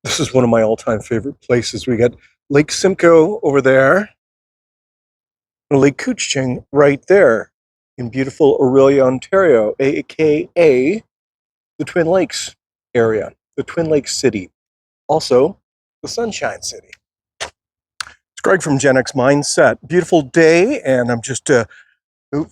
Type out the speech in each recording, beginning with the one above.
This is one of my all-time favorite places. We got Lake Simcoe over there, and Lake Couchiching right there in beautiful Orillia, Ontario, aka the Twin Lakes area, the Twin Lakes City, also the Sunshine City. It's Greg from Gen X Mindset. Beautiful day, and I'm just out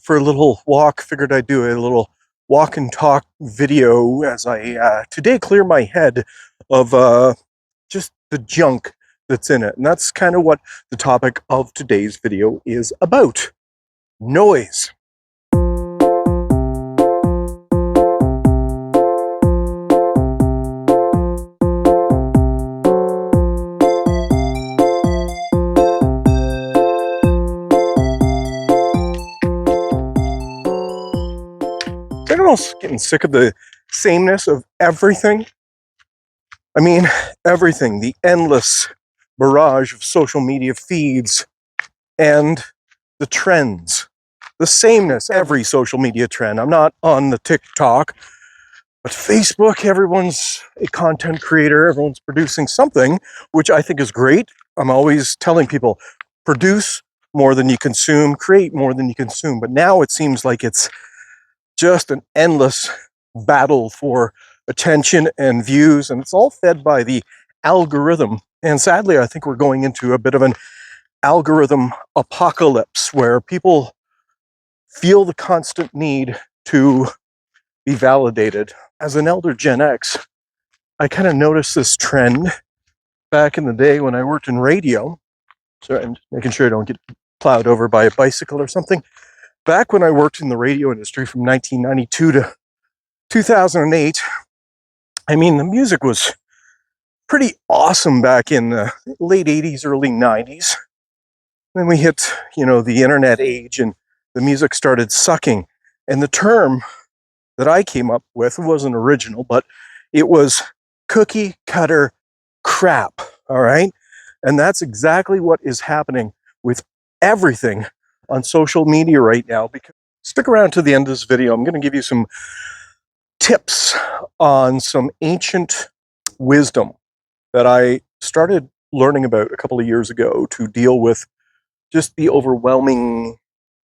for a little walk. Figured I'd do a little walk and talk video as I today clear my head of just the junk that's in it. And that's kind of what the topic of today's video is about. Noise. Everyone's getting sick of the sameness of everything. I mean, everything, the endless barrage of social media feeds and the trends, the sameness, every social media trend. I'm not on the TikTok, but Facebook, everyone's a content creator, everyone's producing something, which I think is great. I'm always telling people, produce more than you consume, create more than you consume. But now it seems like it's just an endless battle for attention and views, and it's all fed by the algorithm. And sadly, I think we're going into a bit of an algorithm apocalypse where people feel the constant need to be validated. As an elder Gen X, I kind of noticed this trend back in the day when I worked in radio. Sorry, I'm just making sure I don't get plowed over by a bicycle or something. Back when I worked in the radio industry from 1992 to 2008, I mean, the music was pretty awesome back in the late 80s, early 90s. Then we hit, the internet age and the music started sucking. And the term that I came up with wasn't original, but it was cookie cutter crap, all right? And that's exactly what is happening with everything on social media right now. Because stick around to the end of this video. I'm going to give you some tips on some ancient wisdom that I started learning about a couple of years ago to deal with just the overwhelming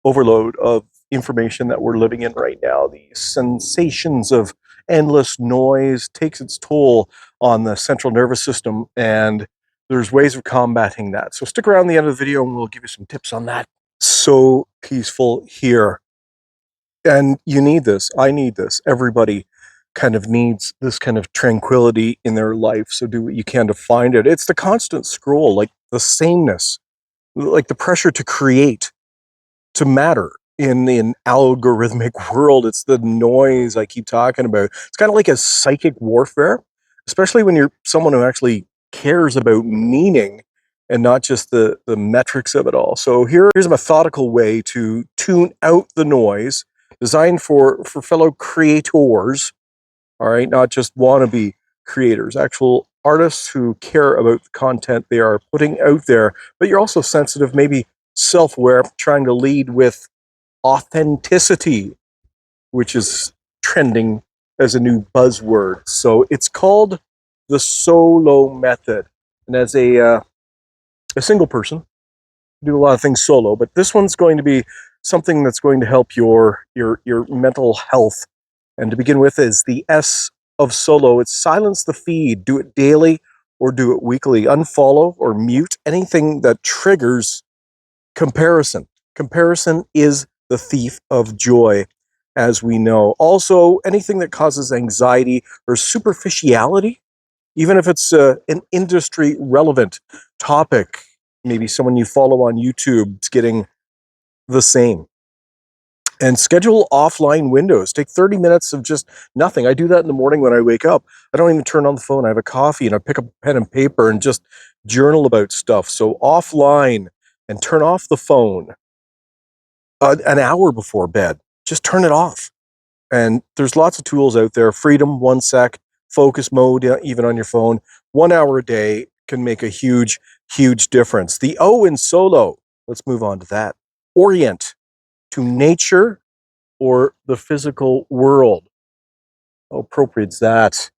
overload of information that we're living in right now. The sensations of endless noise takes its toll on the central nervous system, and there's ways of combating that. So stick around the end of the video and we'll give you some tips on that. So peaceful here. And you need this. I need this. Everybody kind of needs this kind of tranquility in their life. So do what you can to find it. It's the constant scroll, like the sameness, like the pressure to create, to matter in an algorithmic world. It's the noise I keep talking about. It's kind of like a psychic warfare, especially when you're someone who actually cares about meaning and not just the metrics of it all. So here's a methodical way to tune out the noise, designed for fellow creators, all right, not just wannabe creators, actual artists who care about the content they are putting out there, but you're also sensitive, maybe self-aware, trying to lead with authenticity, which is trending as a new buzzword. So it's called the solo method. And as a single person, do a lot of things solo, but this one's going to be something that's going to help your mental health. And to begin with is the S of solo. It's silence the feed. Do it daily or do it weekly. Unfollow or mute anything that triggers comparison. Comparison is the thief of joy, as we know. Also, anything that causes anxiety or superficiality, even if it's an industry relevant topic, maybe someone you follow on YouTube is getting the same. And schedule offline windows. Take 30 minutes of just nothing. I do that in the morning when I wake up. I don't even turn on the phone. I have a coffee and I pick up a pen and paper and just journal about stuff. So offline, and turn off the phone an hour before bed. Just turn it off. And there's lots of tools out there. Freedom, 1 sec, focus mode, even on your phone. 1 hour a day can make a huge, huge difference. The O in solo, let's move on to that. Orient to nature or the physical world. How appropriate is that?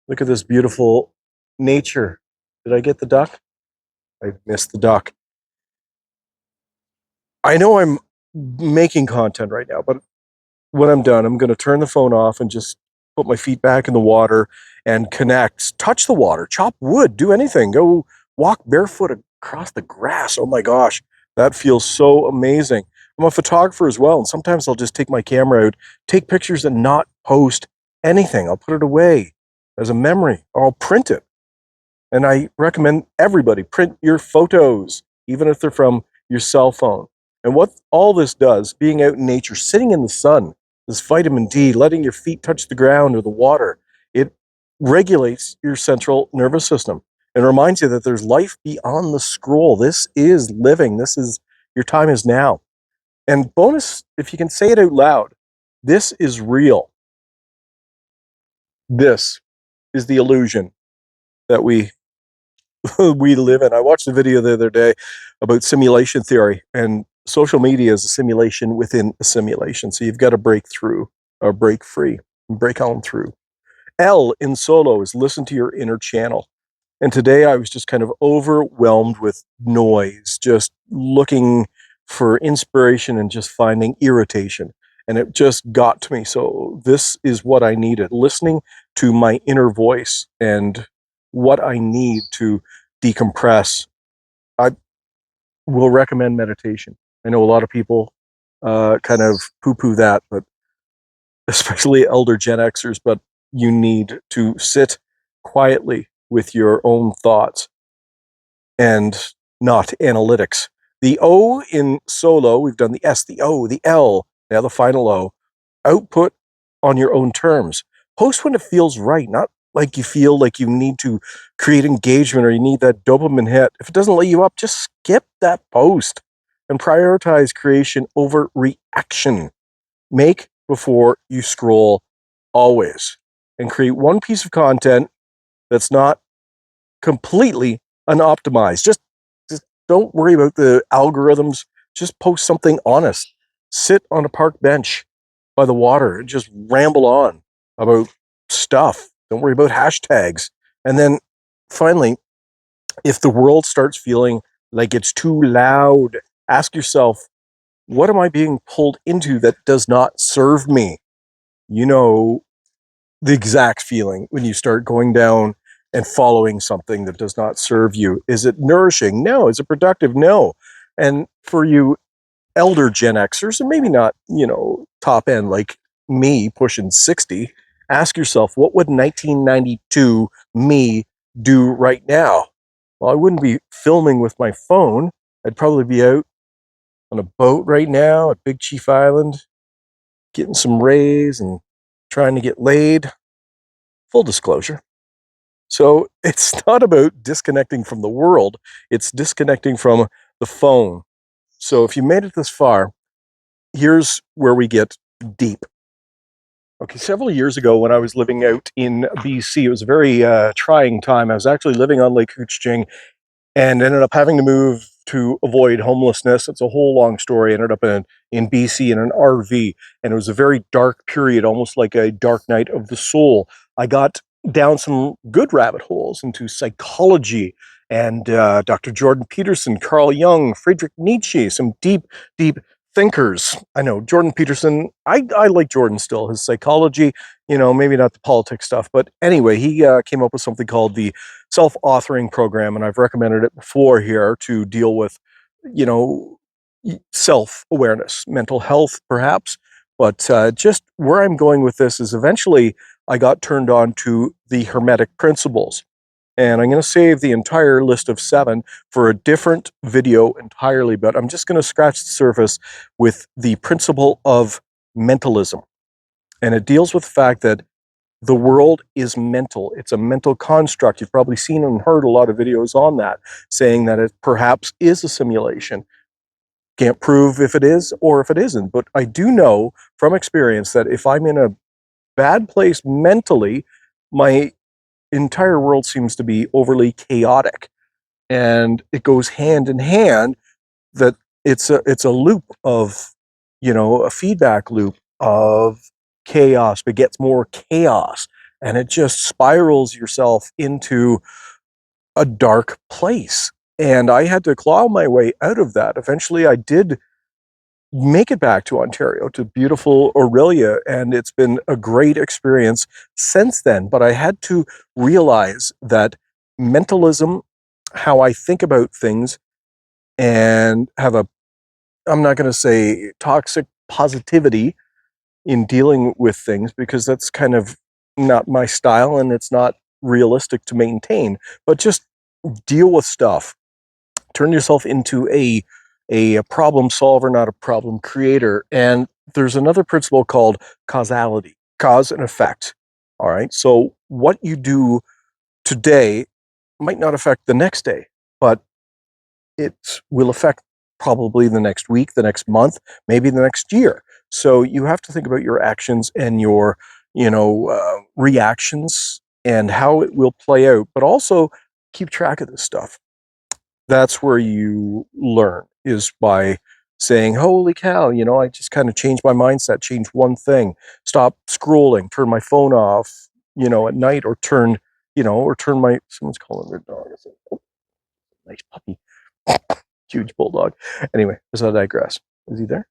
Look at this beautiful nature. Did I get the duck? I missed the duck. I know I'm making content right now, but when I'm done, I'm going to turn the phone off and just put my feet back in the water and connect, touch the water, chop wood, do anything, go walk barefoot across the grass. Oh my gosh, that feels so amazing. I'm a photographer as well, and sometimes I'll just take my camera out, take pictures and not post anything. I'll put it away as a memory, or I'll print it. And I recommend everybody print your photos, even if they're from your cell phone. And what all this does, being out in nature, sitting in the sun, this vitamin D, letting your feet touch the ground or the water, it regulates your central nervous system and reminds you that there's life beyond the scroll. This is living. This is your time is now. And bonus, if you can say it out loud, this is real. This is the illusion that we we live in. I watched a video the other day about simulation theory, and social media is a simulation within a simulation. So you've got to break through or break free, break on through. L in solo is listen to your inner channel. And today I was just kind of overwhelmed with noise, just looking for inspiration and just finding irritation. And it just got to me. So this is what I needed, listening to my inner voice and what I need to decompress. I will recommend meditation. I know a lot of people kind of poo-poo that, but especially elder Gen Xers, but you need to sit quietly with your own thoughts and not analytics. The O in solo, we've done the S, the O, the L, now the final O. Output on your own terms. Post when it feels right, not like you feel like you need to create engagement or you need that dopamine hit. If it doesn't light you up, just skip that post and prioritize creation over reaction. Make before you scroll always, and create one piece of content that's not completely unoptimized. Just don't worry about the algorithms. Just post something honest. Sit on a park bench by the water and just ramble on about stuff. Don't worry about hashtags. And then finally, if the world starts feeling like it's too loud, ask yourself, what am I being pulled into that does not serve me? You know, the exact feeling when you start going down and following something that does not serve you. Is it nourishing? No. Is it productive? No. And for you elder Gen Xers, and maybe not, top end like me pushing 60, ask yourself, what would 1992 me do right now? Well, I wouldn't be filming with my phone. I'd probably be out on a boat right now at Big Chief Island, getting some rays and trying to get laid. Full disclosure. So it's not about disconnecting from the world, it's disconnecting from the phone. So if you made it this far, here's where we get deep. Okay, several years ago when I was living out in BC, it was a very trying time. I was actually living on Lake Couchiching and ended up having to move to avoid homelessness. It's a whole long story. I ended up in BC in an RV, and it was a very dark period, almost like a dark night of the soul. I got down some good rabbit holes into psychology and Dr. Jordan Peterson, Carl Jung, Friedrich Nietzsche, some deep, deep thinkers. I know Jordan Peterson, I like Jordan still, his psychology, maybe not the politics stuff, but anyway, he came up with something called the self-authoring program, and I've recommended it before here to deal with, self-awareness, mental health, perhaps. But just where I'm going with this is eventually I got turned on to the Hermetic principles. And I'm going to save the entire list of 7 for a different video entirely, but I'm just going to scratch the surface with the principle of mentalism. And it deals with the fact that the world is mental. It's a mental construct. You've probably seen and heard a lot of videos on that, saying that it perhaps is a simulation. Can't prove if it is or if it isn't, but I do know from experience that if I'm in a bad place mentally, my entire world seems to be overly chaotic. And it goes hand in hand that it's a loop of, a feedback loop of chaos begets more chaos, and it just spirals yourself into a dark place. And I had to claw my way out of that. Eventually, I did make it back to Ontario, to beautiful Aurelia, and it's been a great experience since then. But I had to realize that mentalism, how I think about things, and have a, I'm not going to say toxic positivity in dealing with things, because that's kind of not my style and it's not realistic to maintain, but just deal with stuff. Turn yourself into a problem solver, not a problem creator. And there's another principle called causality, cause and effect. All right. So what you do today might not affect the next day, but it will affect probably the next week, the next month, maybe the next year. So you have to think about your actions and your, reactions and how it will play out, but also keep track of this stuff. That's where you learn, is by saying, holy cow, I just kind of changed my mindset, changed one thing, stop scrolling, turn my phone off, at night, or turn my, someone's calling their dog. It's a nice puppy, huge bulldog. Anyway, as I digress. Is he there?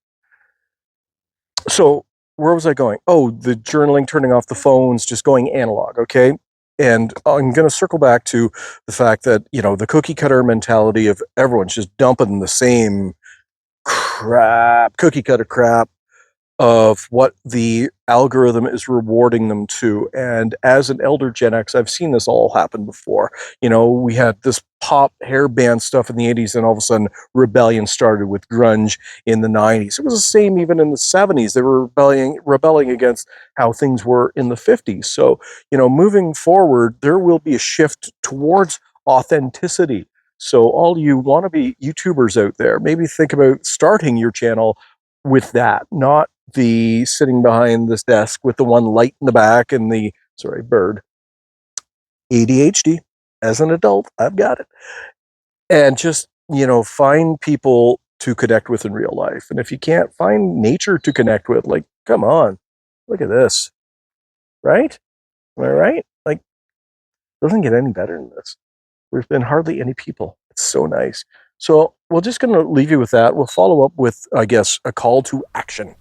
So where was I going? Oh, the journaling, turning off the phones, just going analog. Okay. And I'm going to circle back to the fact that, the cookie cutter mentality of everyone's just dumping the same crap, cookie cutter crap, of what the algorithm is rewarding them to. And as an elder Gen X, I've seen this all happen before. We had this pop hair band stuff in the 80s, and all of a sudden rebellion started with grunge in the 90s. It was the same even in the 70s. They were rebelling against how things were in the 50s. So, moving forward, there will be a shift towards authenticity. So all you wannabe YouTubers out there, maybe think about starting your channel with that, not the sitting behind this desk with the one light in the back and the, sorry, bird. ADHD. As an adult, I've got it. And just, find people to connect with in real life. And if you can't find nature to connect with, like, come on, look at this, right? Am I right? Like, doesn't get any better than this. There's been hardly any people. It's so nice. So we're just going to leave you with that. We'll follow up with, I guess, a call to action.